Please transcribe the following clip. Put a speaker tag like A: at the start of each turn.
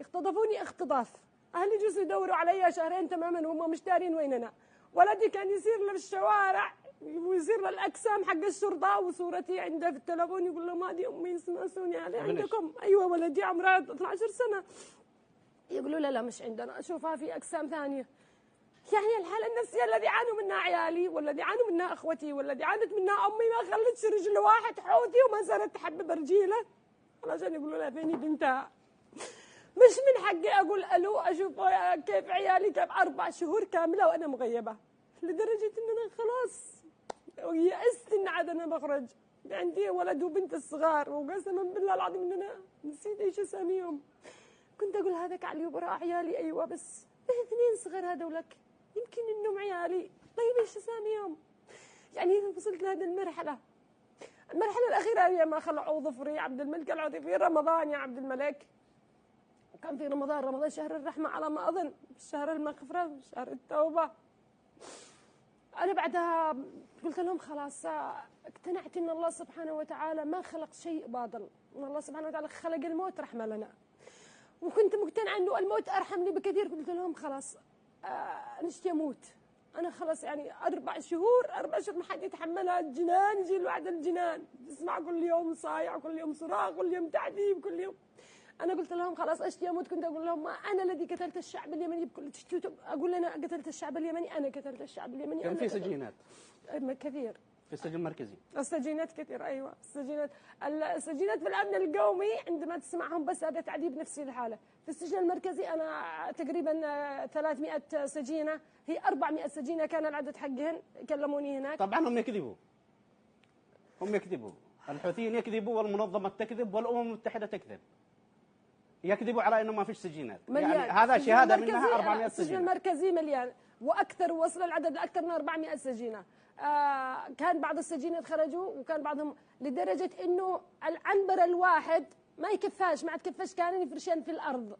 A: اختطفوني اختطاف. اهلي جلسوا يدوروا علي شهرين تماما وهم مش دارين وين انا. ولدي كان يصير له في الشوارع ويصير له الاقسام حق الشرطه وصورتي عنده في التليفون يقول لهم هذه امي سمعوني علي عندكم. ايوه ولدي عمره 12 سنه. يقولوا لا مش عندنا، اشوفها في اقسام ثانيه. يعني الحاله النفسيه الذي عانوا منها عيالي والذي عانوا منها اخوتي والذي عانت منها امي ما خلتش رجل واحد حوثي وما صارت تحبب رجيله علشان يقولوا لها فيني بنتها. مش من حقي اقول الو اشوف كيف عيالي كيف 4 شهور كامله وانا مغيبه، لدرجه ان انا خلاص يأست ان عاد انا بخرج. عندي ولد وبنت الصغار وقسما بالله العظيم ان انا نسيت ايش اساميهم. كنت اقول هذاك علي وبراء عيالي ايوه بس 2 صغار هذولك يمكن انهم عيالي، طيب ايش اساميهم؟ يعني وصلت لهذه المرحله الاخيره هي ما خلعوا ظفري عبد الملك العوضي في رمضان يا عبد الملك. وكان في رمضان شهر الرحمه على ما اظن، شهر المغفره شهر التوبه. انا بعدها قلت لهم خلاص اقتنعت ان الله سبحانه وتعالى ما خلق شيء باطل، ان الله سبحانه وتعالى خلق الموت رحمه لنا، وكنت مقتنعه انه الموت ارحم لي بكثير. قلت لهم خلاص نشتي اموت انا خلاص، يعني 4 شهور ما حد يتحملها. الجنان يجي الواحد الجنان، تسمع كل يوم صايع كل يوم صراخ كل يوم تعذيب كل يوم. انا قلت لهم خلاص اشتي اموت. كنت اقول لهم ما انا الذي قتلت الشعب اليمني بكل اقول انا قتلت الشعب اليمني، انا قتلت الشعب اليمني.
B: كان في سجينات
A: كثير
B: في السجن المركزي،
A: السجينات كثير ايوه السجينات في الامن القومي عندما تسمعهم بس هذا تعذيب نفسي لحاله. في السجن المركزي انا تقريبا 300 سجينه، هي 400 سجينه كان العدد حقهن. كلموني هناك
B: طبعا هم يكذبوا الحوثيين يكذبوا والمنظمه تكذب والامم المتحده تكذب، يكذبوا على انه ما فيش سجينات. يعني هذا شهاده منها 400 سجينه.
A: السجن المركزي مليان واكثر، وصل العدد لاكثر من 400 سجينه. كان بعض السجينات خرجوا وكان بعضهم لدرجه انه العنبر الواحد ما يكفاش، ما تكفاش كانوا يفرشان في الارض.